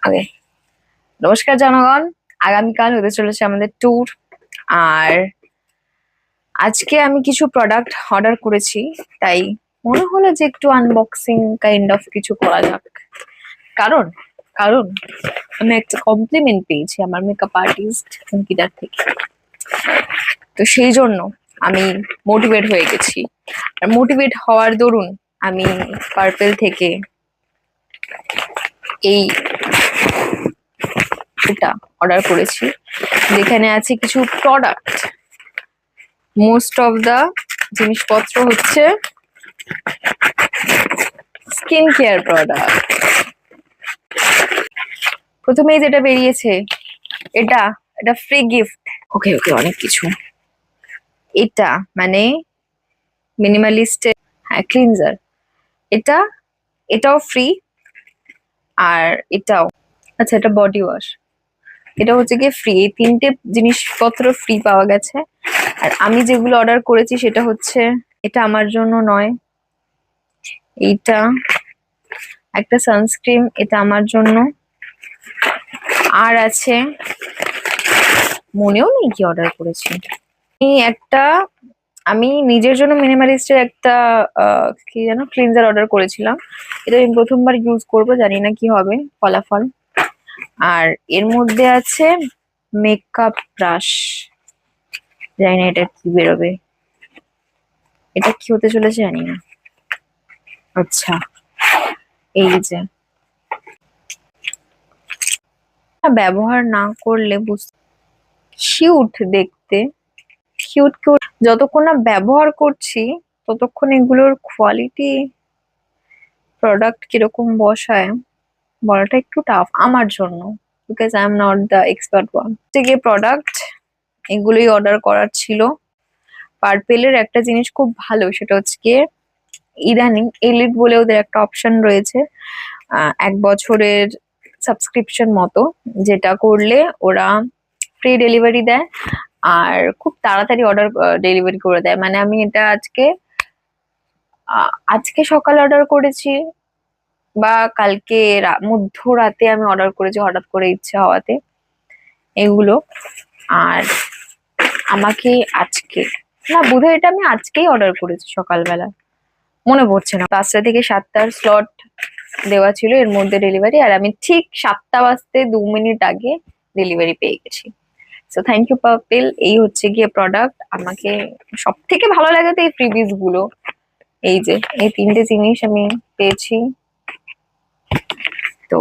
ওকে, নমস্কার জনগণ। আগামীকাল হতে চলেছে আমাদের ট্যুর। আর আজকে আমি কিছু প্রোডাক্ট অর্ডার করেছি, তাই মনে হলো যে একটু আনবক্সিং কাইন্ড অফ কিছু করা যাক। কারণ কারণ আমি একটা কমপ্লিমেন্ট পেয়েছি আমার মেকআপ আর্টিস্ট অঙ্কিতার থেকে। তো সেই জন্য আমি মোটিভেট হয়ে গেছি। আর মোটিভেট হওয়ার দরুন আমি পার্পেল থেকে এই এটা অর্ডার করেছি, যেখানে আছে কিছু প্রোডাক্ট। মোস্ট অফ দা জিনিসপত্র হচ্ছে স্কিন কেয়ার প্রোডাক্ট। প্রথমেই যেটা বেরিয়েছে এটা এটা ফ্রি গিফট। ওকে ওকে, অনেক কিছু। এটা মানে মিনিমালিস্টের ক্লিনজার। এটা এটাও ফ্রি, আর এটাও। আচ্ছা, এটা বডি ওয়াশ। এটা হচ্ছে গিয়ে ফ্রি। এই তিনটে জিনিসপত্র ফ্রি পাওয়া গেছে। আর আমি যেগুলো অর্ডার করেছি সেটা হচ্ছে, এটা আমার জন্য নয়, এইটা একটা সানস্ক্রিন, এটা আমার জন্য। আর আছে, মনেও নেই কি অর্ডার করেছি। আমি নিজের জন্য মিনিমালিস্টের একটা কি যেন ক্লিনজার অর্ডার করেছিলাম। এটা আমি প্রথমবার ইউজ করব, জানি না কি হবে ফলাফল। আর এর মধ্যে আছে মেকআপ ব্রাশ, জানি না এটা কি বেরোবে, এটা কি হতে চলেছে জানি না। আচ্ছা, এই যে ব্যবহার না করলে কিউট দেখতে, কিউট কিউট। যতক্ষণ না ব্যবহার করছি ততক্ষণ এগুলোর কোয়ালিটি, প্রোডাক্ট কিরকম বসায় বলাটা একটু টাফ আমার জন্য, because I am not the expert one. থেকে প্রোডাক্ট এগুলোই অর্ডার করার ছিল। পার্পেলের একটা জিনিস খুব ভালো, সেটা হচ্ছে গিয়ে ইদানিং এলিট বলে ওদের একটা অপশন রয়েছে, 1 বছরের সাবস্ক্রিপশন মতো, যেটা করলে ওরা ফ্রি ডেলিভারি দেয় আর খুব তাড়াতাড়ি অর্ডার ডেলিভারি করে দেয়। মানে আমি এটা আজকে সকালে অর্ডার করেছি, বা কালকে মধ্যরাতে আমি অর্ডার করেছি হঠাৎ করে ইচ্ছা হওয়াতে এগুলো। আর আমাকে আজকে, না বোধহয় এটা আমি আজকেই অর্ডার করেছি সকালবেলা, মনে পড়ছে না। 5টা থেকে 7টার স্লট দেওয়া ছিল এর মধ্যে ডেলিভারি, আর আমি ঠিক 7টা বাজতে 2 মিনিট আগে ডেলিভারি পেয়ে গেছি। So thank you Purple. এই হচ্ছে গিয়ে প্রোডাক্ট। আমাকে সব থেকে ভালো লাগে তো এই ফ্রিবিজ গুলো। এই যে এই তিনটে জিনিস আমি পেয়েছি। তো